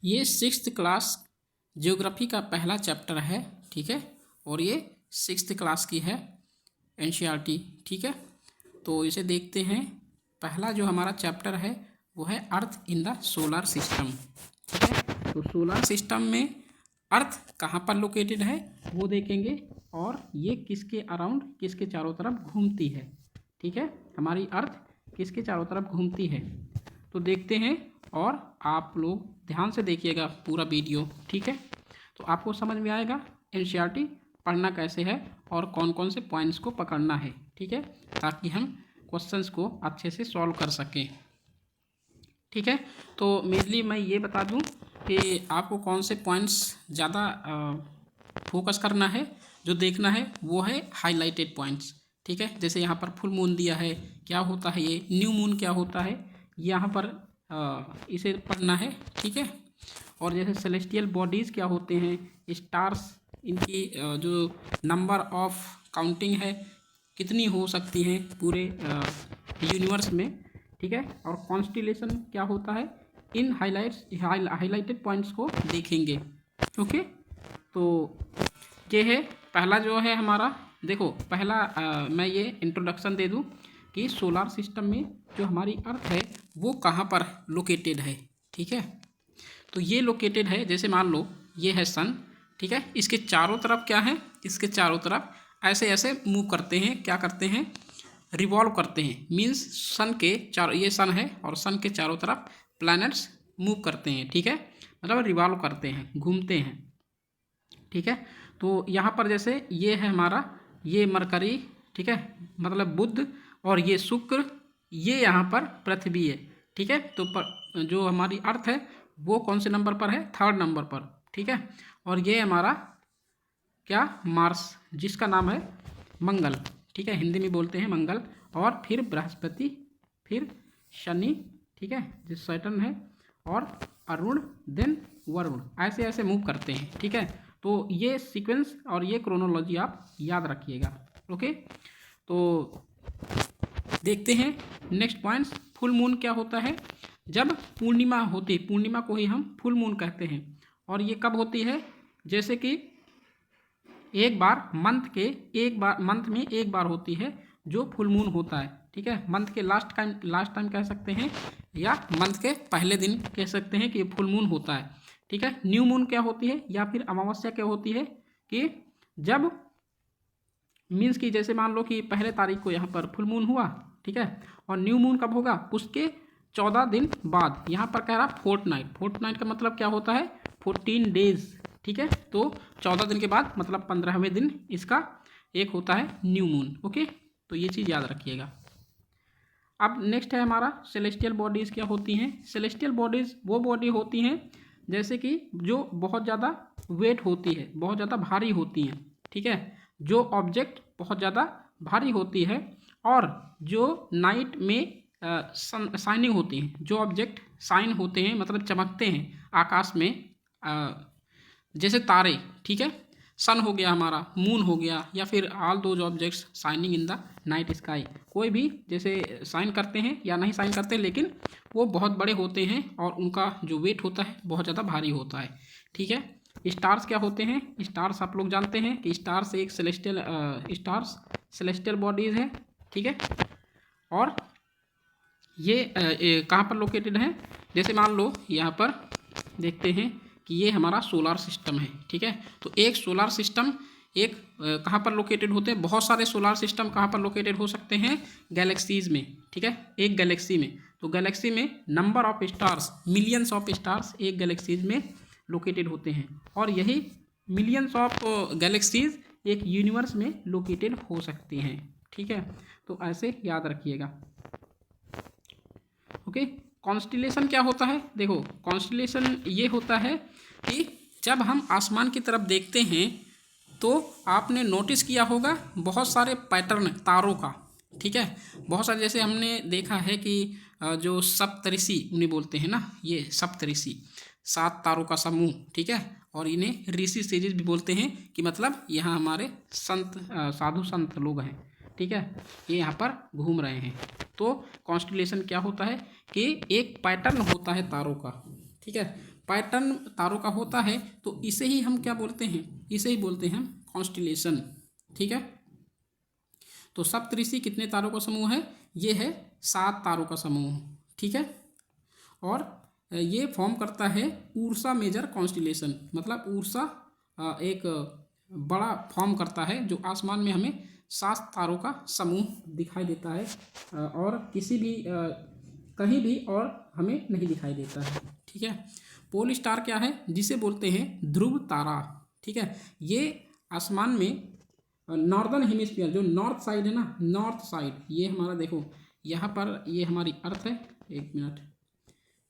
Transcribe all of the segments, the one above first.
ये 6th class geography का पहला चैप्टर है, ठीक है। और ये 6th क्लास की है एनसीईआरटी, ठीक है। तो इसे देखते हैं। पहला जो हमारा चैप्टर है वो है अर्थ इन द सोलर सिस्टम, ठीक है। तो सोलर सिस्टम में अर्थ कहाँ पर लोकेटेड है वो देखेंगे, और ये किसके अराउंड, किसके चारों तरफ घूमती है, ठीक है। हमारी अर्थ किसके चारों तरफ घूमती है, तो देखते हैं। और आप लोग ध्यान से देखिएगा पूरा वीडियो, ठीक है। तो आपको समझ में आएगा एनसीईआरटी पढ़ना कैसे है और कौन कौन से पॉइंट्स को पकड़ना है, ठीक है, ताकि हम क्वेश्चंस को अच्छे से सॉल्व कर सकें, ठीक है। तो मेनली मैं ये बता दूं कि आपको कौन से पॉइंट्स ज़्यादा फोकस करना है, जो देखना है वो है हाईलाइटेड पॉइंट्स, ठीक है। जैसे यहाँ पर फुल मून दिया है, क्या होता है ये, न्यू मून क्या होता है, यहाँ पर इसे पढ़ना है, ठीक है। और जैसे सेलेस्टियल बॉडीज़ क्या होते हैं, स्टार्स, इनकी जो नंबर ऑफ काउंटिंग है कितनी हो सकती हैं पूरे यूनिवर्स में, ठीक है। और कॉन्स्टिलेशन क्या होता है, इन हाईलाइटेड पॉइंट्स को देखेंगे, ओके। तो ये है पहला जो है हमारा। देखो पहला मैं ये इंट्रोडक्शन दे दूं कि सोलर सिस्टम में जो हमारी अर्थ है वो कहाँ पर लोकेटेड है, ठीक है। तो ये लोकेटेड है, जैसे मान लो ये है सन, ठीक है। इसके चारों तरफ क्या है, इसके चारों तरफ ऐसे ऐसे मूव करते हैं, क्या करते हैं, रिवॉल्व करते हैं। मीन्स सन के चारों, ये सन है और सन के चारों तरफ प्लैनेट्स मूव करते हैं, ठीक है, मतलब रिवॉल्व करते हैं, घूमते हैं, ठीक है। तो यहाँ पर जैसे ये है हमारा, ये मरकरी, ठीक है, मतलब बुध, और ये शुक्र, ये यहाँ पर पृथ्वी है, ठीक है। तो जो हमारी अर्थ है वो कौन से नंबर पर है, 3rd नंबर पर, ठीक है। और ये हमारा क्या, मार्स, जिसका नाम है मंगल, ठीक है, हिंदी में बोलते हैं मंगल। और फिर बृहस्पति, फिर शनि, ठीक है, जो सैटर्न है, और अरुण, देन वरुण, ऐसे ऐसे मूव करते हैं, ठीक है। तो ये सीक्वेंस और ये क्रोनोलॉजी आप याद रखिएगा, ओके। तो देखते हैं नेक्स्ट पॉइंट्स। फुल मून क्या होता है, जब पूर्णिमा होती, पूर्णिमा को ही हम फुल मून कहते हैं। और ये कब होती है, जैसे कि एक बार मंथ में एक बार होती है जो फुल मून होता है, ठीक है। मंथ के लास्ट टाइम कह सकते हैं, या मंथ के पहले दिन कह सकते हैं कि फुल मून होता है, ठीक है। न्यू मून क्या होती है, या फिर अमावस्या क्या होती है, कि जब मीन्स कि जैसे मान लो कि पहले तारीख को यहाँ पर फुल मून हुआ, ठीक है, और न्यू मून कब होगा, उसके 14 दिन बाद। यहाँ पर कह रहा फोर्टनाइट का मतलब क्या होता है, 14 डेज, ठीक है। तो 14 दिन के बाद मतलब 15वें दिन इसका एक होता है न्यू मून, ओके। तो ये चीज़ याद रखिएगा। अब नेक्स्ट है हमारा सेलेस्टियल बॉडीज़ क्या होती हैं। सेलेस्टियल बॉडीज़ वो बॉडी होती हैं जैसे कि जो बहुत ज़्यादा वेट होती है, बहुत ज़्यादा भारी होती हैं, ठीक है। जो ऑब्जेक्ट बहुत ज़्यादा भारी होती है, और जो नाइट में शाइनिंग होती हैं, जो ऑब्जेक्ट शाइन होते हैं मतलब चमकते हैं आकाश में, जैसे तारे, ठीक है, सन हो गया हमारा, मून हो गया, या फिर all those objects shining in the night sky. कोई भी जैसे शाइन करते हैं या नहीं शाइन करते, लेकिन वो बहुत बड़े होते हैं और उनका जो वेट होता है बहुत ज़्यादा भारी होता है, ठीक है। स्टार्स क्या होते हैं, स्टार्स आप लोग जानते हैं कि स्टार्स एक सेलेस्टियल बॉडीज़ है, ठीक है। और ये कहाँ पर लोकेटेड है, जैसे मान लो यहाँ पर देखते हैं कि ये हमारा सोलर सिस्टम है, ठीक है। तो एक सोलर सिस्टम एक कहाँ पर लोकेटेड होते हैं, बहुत सारे सोलर सिस्टम कहाँ पर लोकेटेड हो सकते हैं, गैलेक्सीज़ में, ठीक है, एक गैलेक्सी में। तो गैलेक्सी में number of stars, millions of stars एक गैलेक्सीज में लोकेटेड होते हैं, और यही मिलियंस ऑफ गैलेक्सीज एक यूनिवर्स में लोकेटेड हो सकती हैं, ठीक है। तो ऐसे याद रखिएगा, ओके। कॉन्स्टिलेशन क्या होता है, देखो कॉन्स्टिलेशन ये होता है कि जब हम आसमान की तरफ देखते हैं तो आपने नोटिस किया होगा बहुत सारे पैटर्न तारों का, ठीक है, बहुत सारे। जैसे हमने देखा है कि जो सप्तऋषि उन्हें बोलते हैं ना, ये सप्तऋषि 7 तारों का समूह, ठीक है। और इन्हें ऋषि सीरीज भी बोलते हैं, कि मतलब यहाँ हमारे संत, साधु संत लोग हैं, ठीक है, ये यहाँ पर घूम रहे हैं। तो कॉन्स्टिलेशन क्या होता है कि एक पैटर्न होता है तारों का, ठीक है। पैटर्न तारों का होता है तो इसे ही हम क्या बोलते हैं, इसे ही बोलते हैं कॉन्स्टिलेशन। ठीक है, तो सप्तऋषि कितने तारों का समूह है, ये है 7 तारों का समूह। ठीक है, और ये फॉर्म करता है उर्सा मेजर कॉन्स्टिलेशन, मतलब उर्सा एक बड़ा फॉर्म करता है जो आसमान में हमें 7 तारों का समूह दिखाई देता है और किसी भी कहीं भी और हमें नहीं दिखाई देता है। ठीक है, पोल स्टार क्या है, जिसे बोलते हैं ध्रुव तारा। ठीक है, ये आसमान में नॉर्दर्न हेमिस्फीयर जो नॉर्थ साइड है ना, नॉर्थ साइड, ये हमारा देखो यहाँ पर ये हमारी अर्थ है, एक मिनट,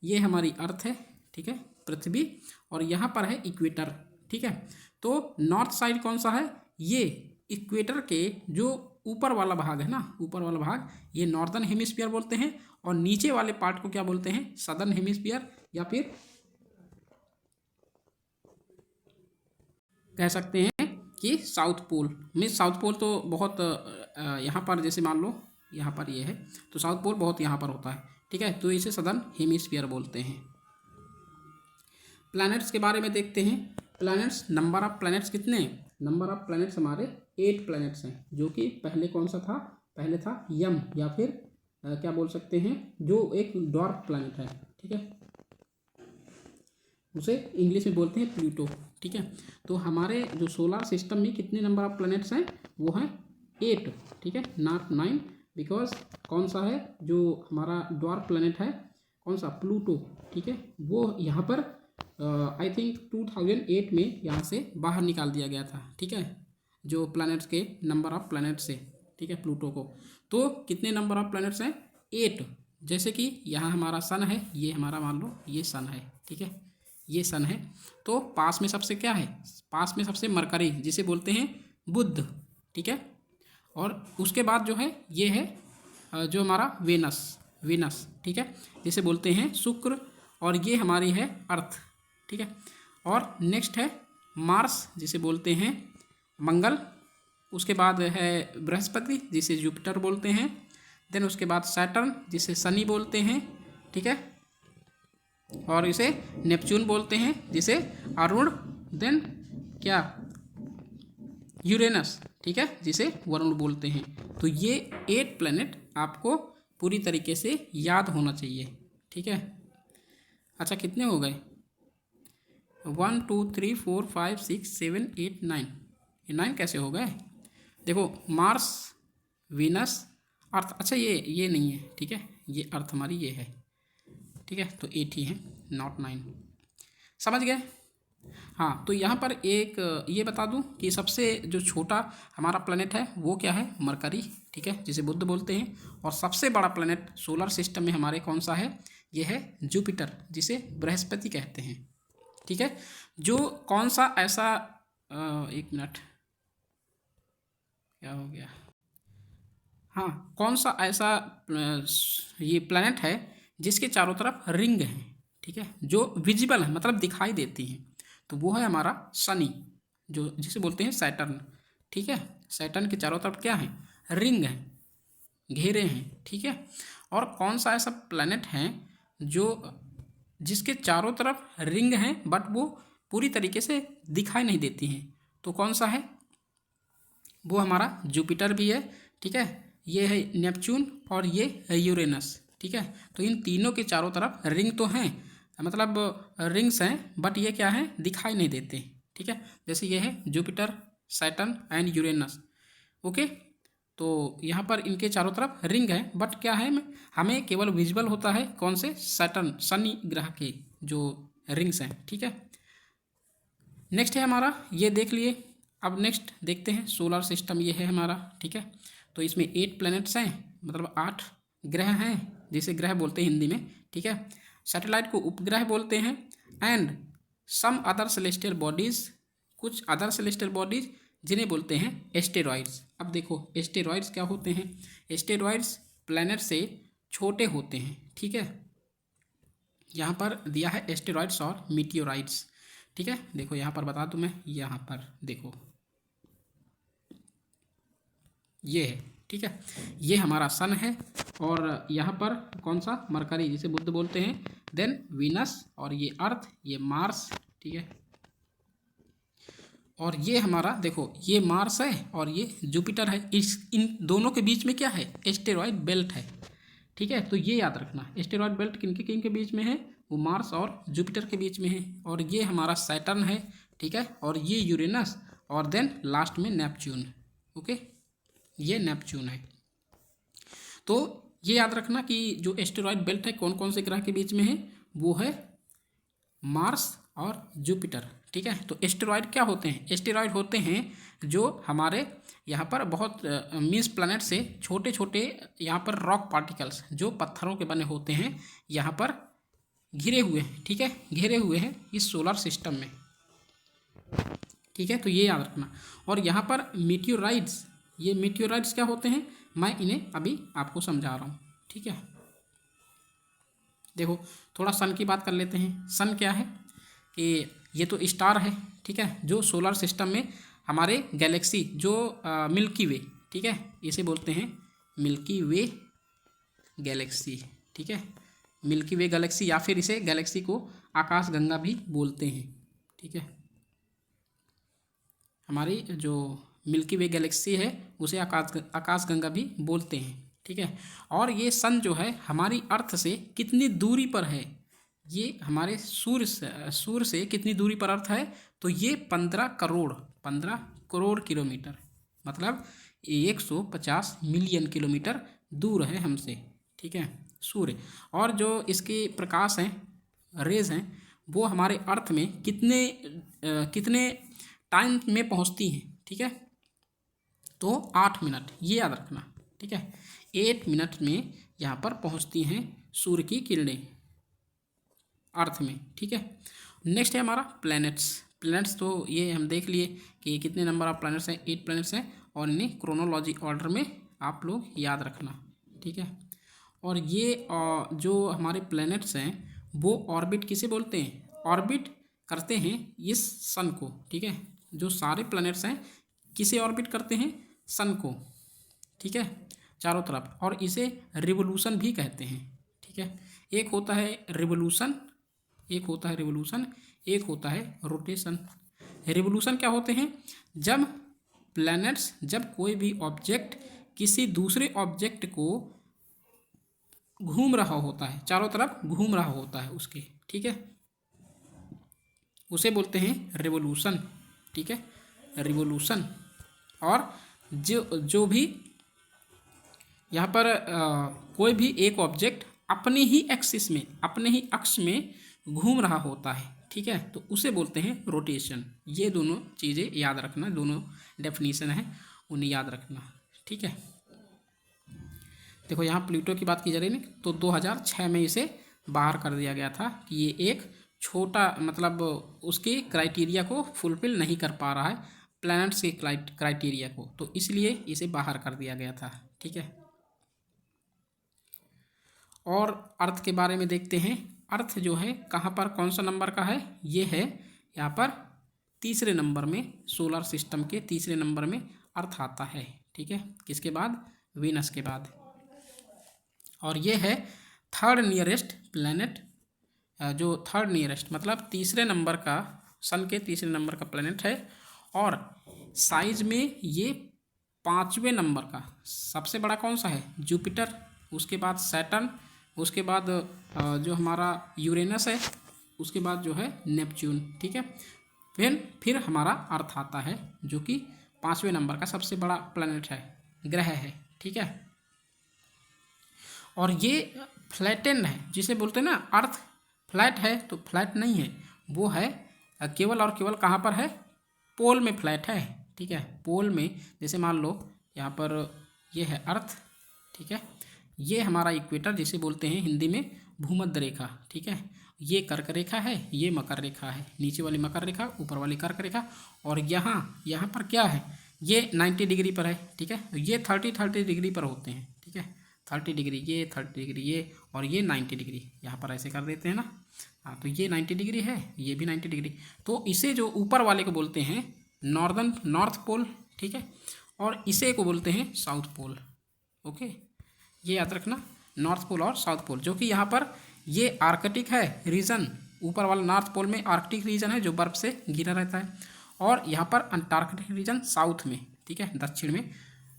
ये हमारी अर्थ है, ठीक है, पृथ्वी, और यहाँ पर है इक्वेटर। ठीक है, तो नॉर्थ साइड कौन सा है, ये इक्वेटर के जो ऊपर वाला भाग है ना, ऊपर वाला भाग, ये नॉर्दर्न हेमिस्फीयर बोलते हैं, और नीचे वाले पार्ट को क्या बोलते हैं, सदर्न हेमिस्फीयर, या फिर कह सकते हैं कि साउथ पोल में। साउथ पोल तो बहुत यहाँ पर, जैसे मान लो यहाँ पर ये है, तो साउथ पोल बहुत यहाँ पर होता है। ठीक है, तो इसे सदर्न हेमिस्फीयर बोलते हैं। प्लैनेट्स के बारे में देखते हैं। प्लैनेट्स, नंबर ऑफ प्लैनेट्स कितने हैं, नंबर ऑफ प्लैनेट्स हमारे 8 प्लैनेट्स हैं, जो कि पहले कौन सा था, पहले था यम, या फिर क्या बोल सकते हैं, जो एक ड्वार्फ प्लैनेट है। ठीक है, उसे इंग्लिश में बोलते हैं प्लूटो। ठीक है, तो हमारे जो सोलर सिस्टम में कितने नंबर ऑफ प्लैनेट्स हैं, वो हैं 8। ठीक है, नॉट 9, बिकॉज कौन सा है जो हमारा ड्वार्फ प्लैनेट है, कौन सा, प्लूटो। ठीक है, वो यहाँ पर आई थिंक 2008 में यहाँ से बाहर निकाल दिया गया था। ठीक है, जो प्लैनेट्स के नंबर ऑफ प्लैनेट से, ठीक है, प्लूटो को। तो कितने नंबर ऑफ प्लैनेट्स हैं, 8। जैसे कि यहाँ हमारा सन है, ये हमारा मान लो ये सन है। ठीक है, ये सन है, तो पास में सबसे क्या है, पास में सबसे मरकरी, जिसे बोलते हैं बुध। ठीक है, और उसके बाद जो है ये है जो हमारा वेनस। ठीक है, जिसे बोलते हैं शुक्र, और ये हमारी है अर्थ। ठीक है, और नेक्स्ट है मार्स, जिसे बोलते हैं मंगल। उसके बाद है बृहस्पति, जिसे जुपिटर बोलते हैं। देन उसके बाद सैटर्न, जिसे शनि बोलते हैं। ठीक है, और इसे नेपच्यून बोलते हैं, जिसे अरुण। देन क्या, यूरेनस। ठीक है, जिसे वरुण बोलते हैं। तो ये 8 प्लैनेट आपको पूरी तरीके से याद होना चाहिए। ठीक है, अच्छा कितने हो गए, 1 2 3 4 5 6 7 8 9, ये 9 कैसे हो गए, देखो मार्स, वीनस, अर्थ। अच्छा ये नहीं है, ठीक है, ये अर्थ हमारी ये है। ठीक है, तो 8 ही है, नॉट 9। समझ गए। हाँ, तो यहाँ पर एक ये बता दूँ कि सबसे जो छोटा हमारा प्लैनेट है वो क्या है, मरकरी। ठीक है, जिसे बुध बोलते हैं। और सबसे बड़ा प्लैनेट सोलर सिस्टम में हमारे कौन सा है, ये है जुपिटर, जिसे बृहस्पति कहते हैं। ठीक है, जो कौन सा ऐसा एक मिनट, क्या हो गया, हाँ, कौन सा ऐसा ये प्लैनेट है जिसके चारों तरफ रिंग है। ठीक है, जो विजिबल है, मतलब दिखाई देती हैं, तो वो है हमारा शनि, जो जिसे बोलते हैं सैटर्न। ठीक है, सैटर्न के चारों तरफ क्या है, रिंग है, घेरे हैं। ठीक है, और कौन सा ऐसा प्लैनेट है जो जिसके चारों तरफ रिंग हैं बट वो पूरी तरीके से दिखाई नहीं देती हैं, तो कौन सा है, वो हमारा जुपिटर भी है। ठीक है, ये है नेपच्यून, और ये है यूरेनस। ठीक है, तो इन तीनों के चारों तरफ रिंग तो हैं, मतलब रिंग्स हैं, बट ये क्या है, दिखाई नहीं देते। ठीक है, जैसे ये है Jupiter, Saturn and Uranus. Okay, तो यहाँ पर इनके चारों तरफ रिंग है, बट क्या है, हमें केवल विजिबल होता है कौन से, सैटर्न, शनि ग्रह के जो रिंग्स हैं। ठीक है, नेक्स्ट है हमारा, ये देख लिए। अब नेक्स्ट देखते हैं सोलर सिस्टम, ये है हमारा। ठीक है, तो इसमें 8 प्लैनेट्स हैं, मतलब 8 ग्रह हैं, जिसे ग्रह बोलते हैं हिंदी में। ठीक है, सैटेलाइट को उपग्रह बोलते हैं। And some other celestial bodies, कुछ अदर सेलेस्टियल बॉडीज़ जिन्हें बोलते हैं एस्टेरॉइड्स। अब देखो एस्टेरॉइड्स क्या होते हैं, एस्टेरॉइड्स प्लैनेट से छोटे होते हैं। ठीक है, यहाँ पर दिया है एस्टेरॉइड्स और मीटियोराइड्स। ठीक है, देखो यहाँ पर बता दूँ मैं, यहाँ पर देखो ये है। ठीक है, ये हमारा सन है, और यहाँ पर कौन सा, मरकरी, जिसे बुध बोलते हैं, देन वीनस, और ये अर्थ, ये मार्स, ठीक है। और ये हमारा देखो ये मार्स है और ये जुपिटर है, इन दोनों के बीच में क्या है, एस्टेरॉयड बेल्ट है, ठीक है। तो ये याद रखना, एस्टेरॉयड बेल्ट किन के बीच में है, वो मार्स और जुपिटर के बीच में है। और ये हमारा सैटर्न है, ठीक है, और ये यूरेनस, और देन लास्ट में नेपच्यून, ओके, ये नेपच्यून है। तो ये याद रखना कि जो एस्टेरॉयड बेल्ट है कौन कौन से ग्रह के बीच में है, वो है मार्स और जुपिटर, ठीक है। तो एस्टेरॉयड क्या होते हैं, एस्टेरॉयड होते हैं जो हमारे यहाँ पर बहुत मीन्स प्लैनेट से छोटे छोटे यहाँ पर रॉक पार्टिकल्स जो पत्थरों के बने होते हैं यहाँ पर घिरे हुए हैं, ठीक है, घिरे हुए हैं इस सोलर सिस्टम में, ठीक है। तो ये याद रखना। और यहाँ पर मीटियोराइड्स, ये मीटियोराइड्स क्या होते हैं, मैं इन्हें अभी आपको समझा रहा हूँ, ठीक है। देखो थोड़ा सन की बात कर लेते हैं। सन क्या है कि ये तो स्टार है, ठीक है, जो सोलर सिस्टम में हमारे गैलेक्सी जो मिल्की वे, ठीक है, इसे बोलते हैं मिल्की वे गैलेक्सी, ठीक है, मिल्की वे गैलेक्सी, या फिर इसे गैलेक्सी को आकाश गंगा भी बोलते हैं, ठीक है। हमारी जो मिल्की वे गैलेक्सी है उसे आकाश गंगा भी बोलते हैं, ठीक है। और ये सन जो है हमारी अर्थ से कितनी दूरी पर है, ये हमारे सूर्य से कितनी दूरी पर अर्थ है, तो ये 15 करोड़ किलोमीटर, मतलब 150 मिलियन किलोमीटर दूर है हमसे, ठीक है, सूर्य। और जो इसके प्रकाश हैं, रेज हैं, वो हमारे अर्थ में कितने टाइम में पहुंचती हैं, ठीक है, तो 8 मिनट, ये याद रखना, ठीक है, 8 मिनट में यहाँ पर पहुँचती हैं सूर्य की किरणें अर्थ में, ठीक है। नेक्स्ट है हमारा प्लैनेट्स। प्लैनेट्स तो ये हम देख लिए कि कितने नंबर ऑफ प्लैनेट्स हैं, 8 प्लैनेट्स हैं, और इन्हें क्रोनोलॉजी ऑर्डर में आप लोग याद रखना, ठीक है। और ये जो हमारे प्लैनेट्स हैं वो ऑर्बिट किसे बोलते हैं, ऑर्बिट करते हैं इस सन को, ठीक है। जो सारे प्लैनेट्स हैं किसे ऑर्बिट करते हैं, सन को, ठीक है, चारों तरफ। और इसे रिवोल्यूशन भी कहते हैं, ठीक है। एक होता है रिवोल्यूशन, एक होता है रिवोल्यूशन, एक होता है रोटेशन। रिवोल्यूशन क्या होते हैं, जब प्लैनेट्स, जब कोई भी ऑब्जेक्ट किसी दूसरे ऑब्जेक्ट को घूम रहा होता है, चारों तरफ घूम रहा होता है उसके, ठीक है, उसे बोलते हैं रिवोल्यूशन, ठीक है, रिवोल्यूशन। और जो भी यहाँ पर कोई भी एक ऑब्जेक्ट अपने ही एक्सिस में, अपने ही अक्ष में घूम रहा होता है, ठीक है, तो उसे बोलते हैं रोटेशन। ये दोनों चीज़ें याद रखना, दोनों डेफिनेशन है, उन्हें याद रखना, ठीक है। देखो यहाँ प्लूटो की बात की जा रही है, तो 2006 में इसे बाहर कर दिया गया था कि ये एक छोटा, मतलब उसके क्राइटेरिया को फुलफिल नहीं कर पा रहा है, प्लैनेट्स के क्राइटेरिया को, तो इसलिए इसे बाहर कर दिया गया था, ठीक है। और अर्थ के बारे में देखते हैं। अर्थ जो है कहाँ पर, कौन सा नंबर का है, ये है यहाँ पर तीसरे नंबर में, सोलर सिस्टम के तीसरे नंबर में अर्थ आता है, ठीक है, किसके बाद, वीनस के बाद। और ये है थर्ड नियरेस्ट प्लैनेट, जो थर्ड नियरेस्ट मतलब तीसरे नंबर का, सन के तीसरे नंबर का प्लैनेट है। और साइज में ये 5वें नंबर का, सबसे बड़ा कौन सा है, जुपिटर, उसके बाद सैटर्न, उसके बाद जो हमारा यूरेनस है, उसके बाद जो है नेपच्यून, ठीक है, फिर हमारा अर्थ आता है जो कि 5वें नंबर का सबसे बड़ा प्लैनेट है, ग्रह है, ठीक है। और ये फ्लैटेन है, जिसे बोलते हैं ना अर्थ फ्लैट है, तो फ्लैट नहीं है, वो है केवल और केवल कहाँ पर है, पोल में फ्लैट है, ठीक है, पोल में। जैसे मान लो यहाँ पर ये है अर्थ, ठीक है, ये हमारा इक्वेटर जिसे बोलते हैं हिंदी में भूमध्य रेखा, ठीक है, ये कर्क रेखा है, ये मकर रेखा है, नीचे वाली मकर रेखा, ऊपर वाली कर्क रेखा। और यहाँ पर क्या है, ये 90 डिग्री पर है, ठीक है, ये 30 डिग्री पर होते हैं, ठीक है, 30 डिग्री ये, 30 डिग्री ये, और ये 90 डिग्री, यहाँ पर ऐसे कर देते हैं ना, हाँ, तो ये 90 डिग्री है, ये भी 90 डिग्री। तो इसे जो ऊपर वाले को बोलते हैं नॉर्थ पोल, ठीक है, और इसे को बोलते हैं साउथ पोल, ओके, ये याद रखना, नॉर्थ पोल और साउथ पोल, जो कि यहाँ पर ये आर्कटिक है रीजन, ऊपर वाला नॉर्थ पोल में आर्कटिक रीजन है जो बर्फ से घिरा रहता है, और यहाँ पर अंटार्कटिक रीजन साउथ में, ठीक है, दक्षिण में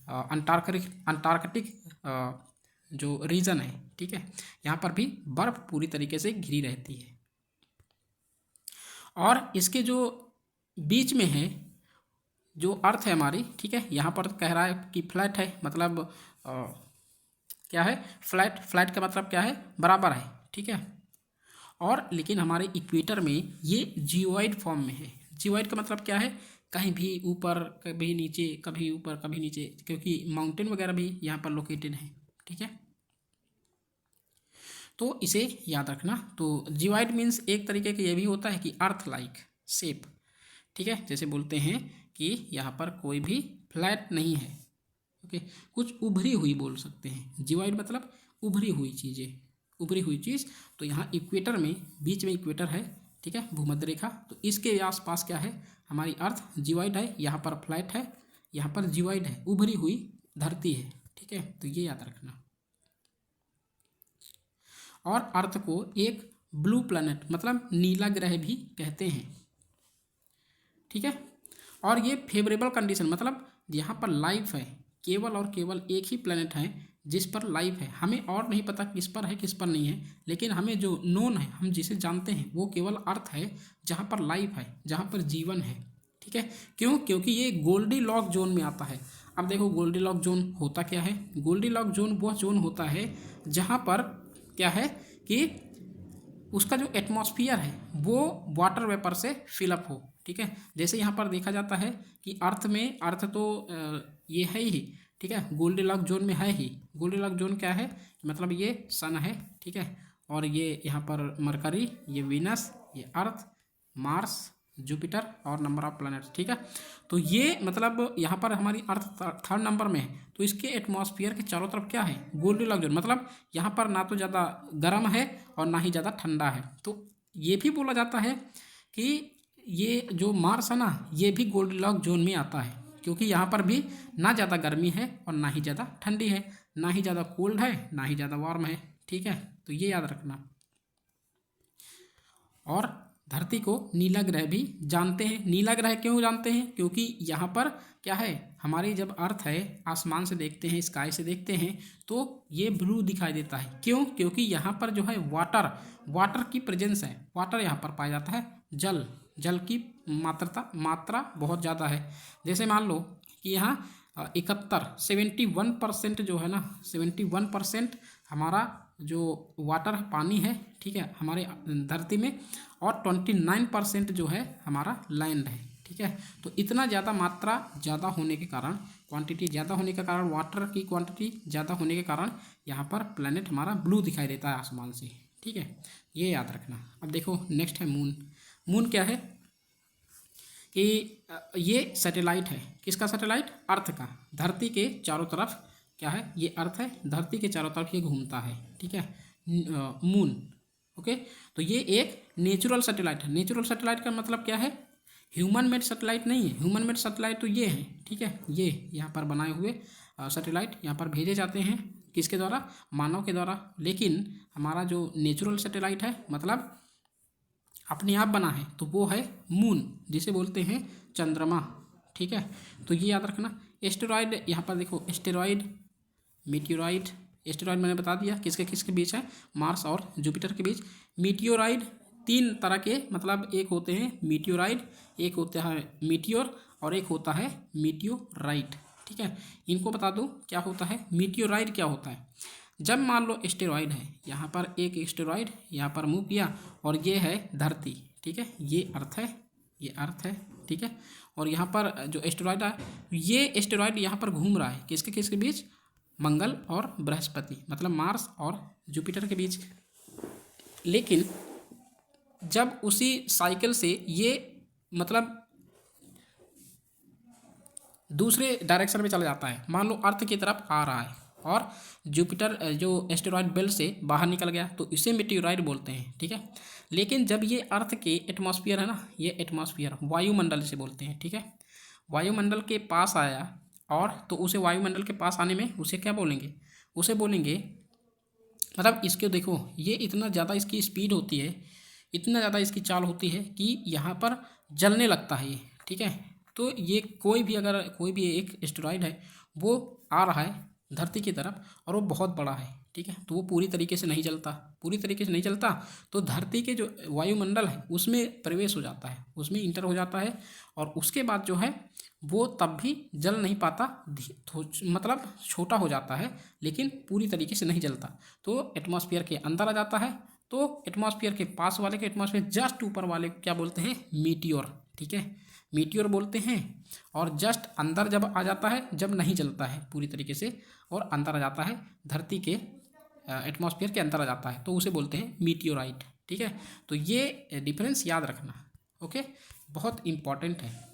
अंटार्कटिक जो रीजन है, ठीक है, यहाँ पर भी बर्फ पूरी तरीके से घिरी रहती है। और इसके जो बीच में है जो अर्थ है हमारी, ठीक है, यहाँ पर कह रहा है कि फ्लैट है, मतलब क्या है, फ्लैट, फ्लैट का मतलब क्या है, बराबर है, ठीक है। और लेकिन हमारे इक्वेटर में ये जियोइड फॉर्म में है। जियोइड का मतलब क्या है, कहीं भी ऊपर कभी नीचे, कभी ऊपर कभी नीचे, क्योंकि माउंटेन वगैरह भी यहाँ पर लोकेटेड है, ठीक है। तो इसे याद रखना। तो जियोइड मीन्स एक तरीके का ये भी होता है कि अर्थ लाइक शेप, ठीक है, जैसे बोलते हैं कि यहाँ पर कोई भी फ्लैट नहीं है, ओके, कुछ उभरी हुई बोल सकते हैं। जियोइड मतलब उभरी हुई चीज़ें, उभरी हुई चीज़। तो यहाँ इक्वेटर में, बीच में इक्वेटर है, ठीक है, भूमध्य रेखा, तो इसके आसपास क्या है, हमारी अर्थ जियोइड है, यहाँ पर फ्लैट है, यहाँ पर जियोइड है, उभरी हुई धरती है, ठीक है। तो ये याद रखना। और अर्थ को एक ब्लू प्लैनेट मतलब नीला ग्रह भी कहते हैं, ठीक है। और ये फेवरेबल कंडीशन मतलब यहाँ पर लाइफ है, केवल और केवल एक ही प्लैनेट है जिस पर लाइफ है। हमें और नहीं पता किस पर है किस पर नहीं है, लेकिन हमें जो नोन है, हम जिसे जानते हैं, वो केवल अर्थ है जहाँ पर लाइफ है, जहाँ पर जीवन है, ठीक है। क्यों? क्योंकि ये गोल्डी लॉक जोन में आता है। अब देखो गोल्डी लॉक जोन होता क्या है। गोल्डी लॉक जोन वह जोन होता है जहाँ पर क्या है कि उसका जो एटमॉस्फियर है वो वाटर वेपर से फिलअप हो, ठीक है। जैसे यहाँ पर देखा जाता है कि अर्थ में, अर्थ तो ये है ही, ठीक है, गोल्डी लॉक जोन में है ही। गोल्डी लॉक जोन क्या है, मतलब ये सन है, ठीक है, और ये यहाँ पर मरकरी, ये वीनस, ये अर्थ, मार्स, जुपिटर और नंबर ऑफ प्लैनेट्स, ठीक है। तो ये मतलब यहाँ पर हमारी अर्थ थर्ड नंबर में है, तो इसके एटमॉस्फेयर के चारों तरफ क्या है, गोल्डी लॉक जोन, मतलब यहाँ पर ना तो ज़्यादा गर्म है और ना ही ज़्यादा ठंडा है। तो ये भी बोला जाता है कि ये जो मार्स है ना, ये भी गोल्डी लॉक जोन में आता है, क्योंकि यहाँ पर भी ना ज़्यादा गर्मी है और ना ही ज़्यादा ठंडी है, ना ही ज़्यादा कोल्ड है ना ही ज़्यादा वार्म है, ठीक है। तो ये याद रखना। और धरती को नीला ग्रह भी जानते हैं। नीला ग्रह क्यों जानते हैं? क्योंकि यहाँ पर क्या है, हमारी जब अर्थ है, आसमान से देखते हैं, स्काई से देखते हैं, तो ये ब्लू दिखाई देता है। क्यों? क्योंकि यहाँ पर जो है वाटर की प्रेजेंस है। वाटर यहाँ पर पाया जाता है, जल की मात्रा बहुत ज़्यादा है। जैसे मान लो कि यहाँ 71% जो है ना, 71% हमारा जो वाटर पानी है, ठीक है, हमारे धरती में, और 29% जो है हमारा लैंड है, ठीक है। तो इतना ज़्यादा मात्रा ज़्यादा होने के कारण, क्वांटिटी ज़्यादा होने के कारण, वाटर की क्वांटिटी ज़्यादा होने के कारण यहाँ पर प्लैनेट हमारा ब्लू दिखाई देता है आसमान से, ठीक है। ये याद रखना। अब देखो नेक्स्ट है मून। मून क्या है कि ये सैटेलाइट है। किसका सैटेलाइट? अर्थ का। धरती के चारों तरफ क्या है, ये अर्थ है, धरती के चारों तरफ ये घूमता है, ठीक है, मून, ओके। तो ये एक नेचुरल सैटेलाइट है। नेचुरल सैटेलाइट का मतलब क्या है, ह्यूमन मेड सैटेलाइट नहीं है। ह्यूमन मेड सैटेलाइट तो ये है, ठीक है, ये यहाँ पर बनाए हुए सैटेलाइट यहाँ पर भेजे जाते हैं, किसके द्वारा? मानव के द्वारा। लेकिन हमारा जो नेचुरल सैटेलाइट है, मतलब अपने आप बना है, तो वो है मून, जिसे बोलते हैं चंद्रमा, ठीक है। तो ये याद रखना। एस्टेरॉयड, यहाँ पर देखो एस्टेरॉयड, मीटियोराइड। एस्टेरॉयड मैंने बता दिया किसके किसके बीच है, मार्स और जुपिटर के बीच। मीटियोराइड 3 तरह के, मतलब एक होते हैं मीटियोराइड, एक होता है मीटियोर और एक होता है मीटियोराइट, ठीक है। इनको बता दो क्या होता है। मीटियोराइड क्या होता है, जब मान लो एस्टेरॉयड है, यहाँ पर एक एस्टेरॉयड यहाँ पर मूव किया और ये है धरती, ठीक है, ये अर्थ है, ये अर्थ है, ठीक है। और यहाँ पर जो एस्टेरॉयड है, ये एस्टेरॉयड यहाँ पर घूम रहा है किसके किसके बीच, मंगल और बृहस्पति, मतलब मार्स और जुपिटर के बीच। लेकिन जब उसी साइकिल से ये मतलब दूसरे डायरेक्शन में चला जाता है, मान लो अर्थ की तरफ आ रहा है और जुपिटर जो एस्टेरॉयड बेल्ट से बाहर निकल गया, तो इसे मीटियोराइड बोलते हैं, ठीक है। लेकिन जब ये अर्थ के एटमॉस्फेयर है ना, ये एटमॉस्फेयर वायुमंडल से बोलते हैं, ठीक है, वायुमंडल के पास आया, और तो उसे वायुमंडल के पास आने में उसे क्या बोलेंगे, उसे बोलेंगे मतलब इसके देखो ये इतना ज़्यादा इसकी स्पीड होती है, इतना ज़्यादा इसकी चाल होती है कि यहाँ पर जलने लगता है ये, ठीक है। तो ये कोई भी अगर कोई भी एक एस्टेरॉयड है वो आ रहा है धरती की तरफ और वो बहुत बड़ा है, ठीक है, तो वो पूरी तरीके से नहीं जलता, पूरी तरीके से नहीं जलता, तो धरती के जो वायुमंडल है उसमें प्रवेश हो जाता है, उसमें इंटर हो जाता है, और उसके बाद जो है वो तब भी जल नहीं पाता, मतलब छोटा हो जाता है लेकिन पूरी तरीके से नहीं जलता, तो एटमॉस्फेयर के अंदर आ जाता है। तो एटमॉस्फेयर के पास वाले के, एटमॉस्फेयर जस्ट ऊपर वाले को क्या बोलते हैं, मीटियोर, ठीक है, मीटियोर बोलते हैं। और जस्ट अंदर जब आ जाता है, जब नहीं जलता है पूरी तरीके से और अंदर आ जाता है धरती के एटमॉस्फेयर के अंदर आ जाता है, तो उसे बोलते हैं मीटियोराइट, ठीक है। तो ये डिफरेंस याद रखना, ओके, बहुत इंपॉर्टेंट है।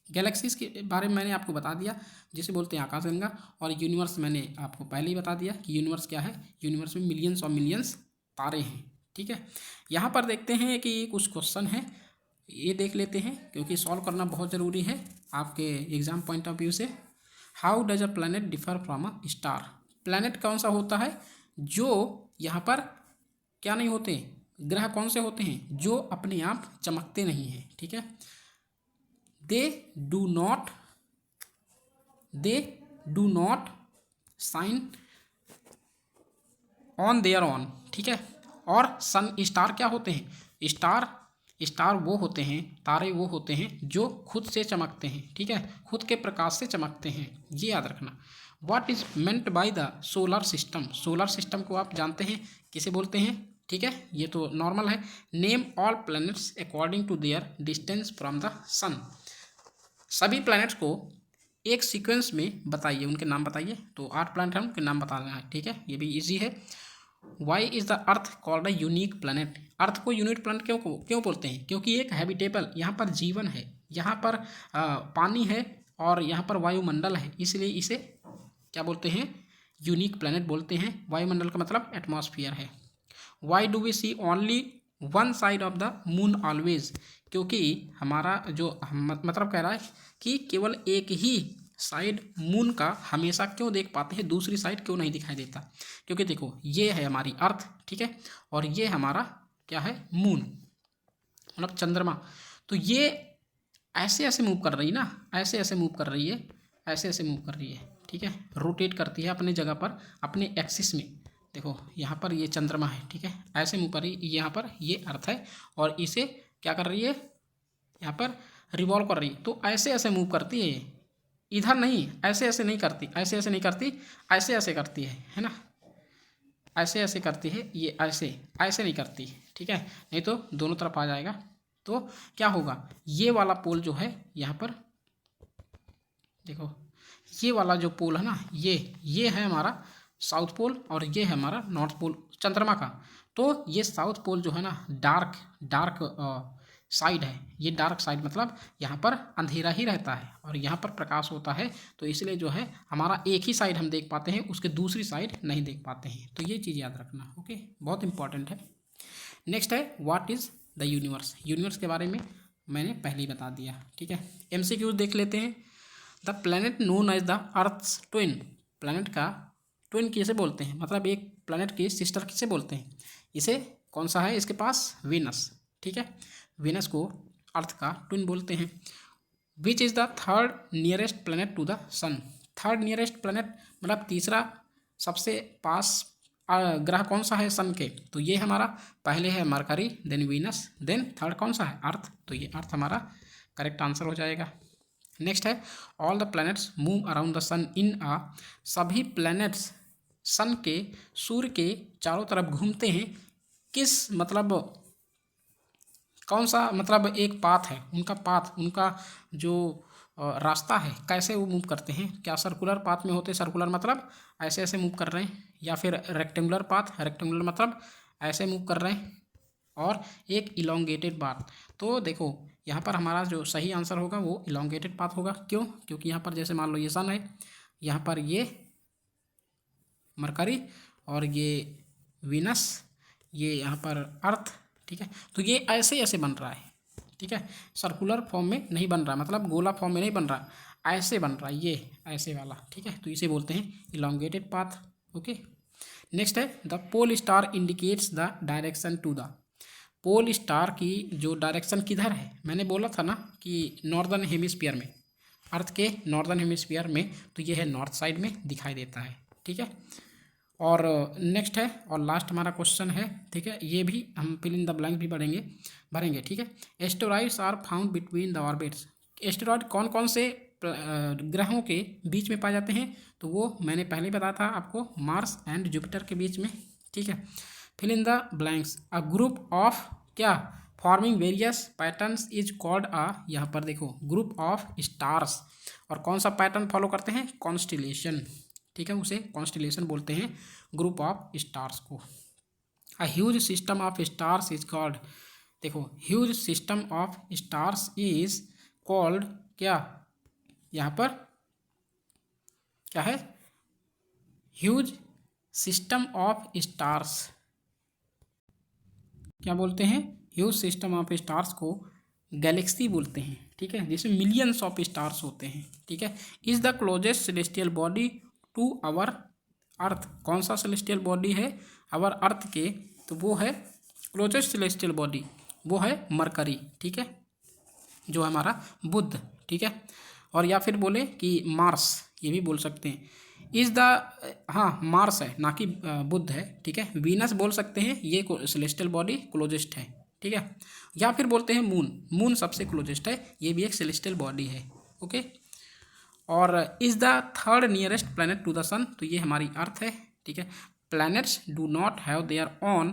गैलेक्सीज के बारे में मैंने आपको बता दिया, जिसे बोलते हैं आकाशगंगा, और यूनिवर्स मैंने आपको पहले ही बता दिया कि यूनिवर्स क्या है, यूनिवर्स में मिलियंस और मिलियंस तारे हैं, ठीक है। यहाँ पर देखते हैं कि कुछ क्वेश्चन है, ये देख लेते हैं क्योंकि सॉल्व करना बहुत ज़रूरी है आपके एग्जाम पॉइंट ऑफ व्यू से। How does a planet differ from a star? Planet कौन सा होता है जो यहाँ पर क्या नहीं होते, ग्रह कौन से होते हैं जो अपने आप चमकते नहीं हैं, ठीक है। They do not shine on their on, ठीक है। और सन स्टार क्या होते हैं, स्टार वो होते हैं, तारे वो होते हैं जो खुद से चमकते हैं, ठीक है, खुद के प्रकाश से चमकते हैं, ये याद रखना। What is meant by the solar system? Solar system को आप जानते हैं किसे बोलते हैं, ठीक है, ये तो नॉर्मल है। Name all planets according to their distance from the sun. सभी प्लैनेट्स को एक सीक्वेंस में बताइए, उनके नाम बताइए। तो 8 प्लैनेट हैं, उनके नाम बताना है, ठीक है, ये भी इजी है। Why is the earth called a unique planet? Earth को यूनिक प्लैनेट क्यों बोलते हैं? क्योंकि एक हैबिटेबल, यहाँ पर जीवन है, यहाँ पर पानी है और यहाँ पर वायुमंडल है, इसलिए इसे क्या बोलते हैं, यूनिक प्लैनेट बोलते हैं। वायुमंडल का मतलब एटमॉस्फेयर है। Why do we see only one side of the moon always? क्योंकि हमारा जो मतलब कह रहा है कि केवल एक ही साइड मून का हमेशा क्यों देख पाते हैं, दूसरी साइड क्यों नहीं दिखाई देता? क्योंकि देखो ये है हमारी अर्थ, ठीक है, और ये हमारा क्या है, मून, मतलब चंद्रमा। तो ये ऐसे ऐसे मूव कर रही है ना, ऐसे ऐसे मूव कर रही है, ऐसे ऐसे मूव कर रही है, ठीक है, रोटेट करती है अपने जगह पर, अपने एक्सिस में। देखो यहाँ पर ये चंद्रमा है, ठीक है, ऐसे मूव कर रही है, यहाँ पर ये अर्थ है और इसे क्या कर रही है, यहाँ पर रिवॉल्व कर रही है। तो ऐसे ऐसे मूव करती है, इधर नहीं, ऐसे ऐसे नहीं करती, ऐसे ऐसे नहीं करती, ऐसे ऐसे करती है ना, ऐसे ऐसे करती है, ये ऐसे ऐसे नहीं करती, ठीक है, नहीं तो दोनों तरफ आ जाएगा। तो क्या होगा, ये वाला पोल जो है यहाँ पर देखो, ये वाला जो पोल है ना, ये है हमारा साउथ पोल और ये है हमारा नॉर्थ पोल चंद्रमा का। तो ये साउथ पोल जो है ना, डार्क साइड है, ये डार्क साइड मतलब यहाँ पर अंधेरा ही रहता है और यहाँ पर प्रकाश होता है, तो इसलिए जो है हमारा एक ही साइड हम देख पाते हैं, उसके दूसरी साइड नहीं देख पाते हैं। तो ये चीज़ याद रखना, ओके, बहुत इंपॉर्टेंट है। नेक्स्ट है what is the universe? Universe के बारे में मैंने पहले ही बता दिया, ठीक है। MCQ देख लेते हैं। The planet known as the earth's twin? Planet का ट्विन किसे बोलते हैं, मतलब एक प्लैनेट की सिस्टर किसे बोलते हैं? इसे कौन सा है इसके पास, वीनस, ठीक है, वीनस को अर्थ का ट्विन बोलते हैं। Which is the third nearest planet to the sun? Third nearest planet मतलब तीसरा सबसे पास ग्रह कौन सा है सन के? तो ये हमारा पहले है Mercury, then Venus, then third कौन सा है, अर्थ। तो ये अर्थ हमारा करेक्ट आंसर हो जाएगा। नेक्स्ट है all the planets move around the sun in a? सभी प्लैनेट्स सन के, सूर्य के चारों तरफ घूमते हैं किस, मतलब कौन सा, मतलब एक पाथ है उनका, पाथ उनका जो रास्ता है, कैसे वो मूव करते हैं? क्या सर्कुलर पाथ में होते हैं? सर्कुलर मतलब ऐसे ऐसे मूव कर रहे हैं, या फिर रेक्टेंगुलर पाथ, रेक्टेंगुलर मतलब ऐसे मूव कर रहे हैं, और एक इलोंगेटेड पाथ। तो देखो यहाँ पर हमारा जो सही आंसर होगा वो इलोंगेटेड पाथ होगा। क्यों? क्योंकि यहाँ पर जैसे मान लो ये सन है, यहाँ पर ये मरकरी और ये वीनस, ये यहाँ पर अर्थ, ठीक है। तो ये ऐसे ऐसे बन रहा है, ठीक है, सर्कुलर फॉर्म में नहीं बन रहा, मतलब गोला फॉर्म में नहीं बन रहा, ऐसे बन रहा है, ये ऐसे वाला, ठीक है। तो इसे बोलते हैं इलोंगेटेड पाथ, ओके। नेक्स्ट है the pole star indicates the direction to the. Pole star की जो डायरेक्शन किधर है, मैंने बोला था ना कि नॉर्दर्न हेमिस्फीयर में, अर्थ के नॉर्दर्न हेमिस्फीयर में, तो ये है नॉर्थ साइड में दिखाई देता है, ठीक है। और नेक्स्ट है और लास्ट हमारा क्वेश्चन है, ठीक है, ये भी हम फिल इन द ब्लैंक भी भरेंगे, ठीक है। Asteroids are found between the orbits. Asteroid कौन कौन से ग्रहों के बीच में पाए जाते हैं, तो वो मैंने पहले बताया था आपको, मार्स एंड जुपिटर के बीच में, ठीक है। Fill in the blanks. A group of क्या forming various patterns is called a, यहाँ पर देखो, ग्रुप ऑफ स्टार्स। और कौन सा पैटर्न फॉलो करते हैं, कॉन्स्टिलेशन, ठीक है, उसे कॉन्स्टिलेशन बोलते हैं ग्रुप ऑफ स्टार्स को। A huge system of stars is called, देखो, huge system of stars is called क्या, यहाँ पर क्या है, ह्यूज सिस्टम ऑफ स्टार्स क्या बोलते हैं, ह्यूज सिस्टम ऑफ स्टार्स को गैलेक्सी बोलते हैं, ठीक है, जिसमें मिलियंस ऑफ स्टार्स होते हैं, ठीक है। Is the closest celestial body to our earth. कौन सा सेलेस्टियल बॉडी है आवर अर्थ के, तो वो है क्लोजेस्ट सेलेस्टियल बॉडी, वो है मरकरी, ठीक है, जो हमारा बुध, ठीक है। और या फिर बोले कि मार्स, ये भी बोल सकते हैं। इज द, हाँ मार्स है ना कि बुध है, ठीक है। वीनस बोल सकते हैं, ये सेलेस्टियल बॉडी क्लोजेस्ट है, ठीक है। या फिर बोलते हैं मून, मून सबसे क्लोजेस्ट है, ये भी एक सेलेस्टियल बॉडी है, ओके। और is the third nearest planet to the sun, तो ये हमारी अर्थ है, ठीक है। Planets do not have their own,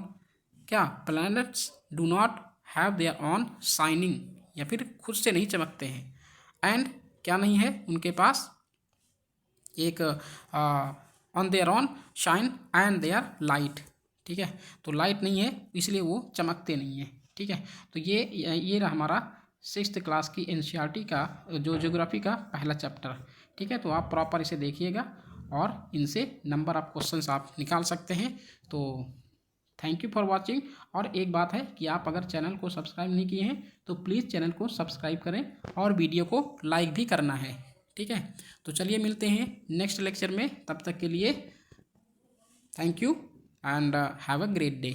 क्या, planets do not have their own shining, या फिर खुद से नहीं चमकते हैं, एंड क्या नहीं है उनके पास, एक on their own shine and their light, ठीक है। तो लाइट नहीं है इसलिए वो चमकते नहीं है, ठीक है। तो ये रहा हमारा 6th क्लास की एनसीईआरटी का जो ज्योग्राफी का पहला चैप्टर, ठीक है। तो आप प्रॉपर इसे देखिएगा और इनसे नंबर ऑफ क्वेश्चंस आप निकाल सकते हैं। तो थैंक यू फॉर वॉचिंग। और एक बात है कि आप अगर चैनल को सब्सक्राइब नहीं किए हैं तो प्लीज़ चैनल को सब्सक्राइब करें और वीडियो को लाइक भी करना है, ठीक है। तो चलिए मिलते हैं नेक्स्ट लेक्चर में, तब तक के लिए thank you and have a great day.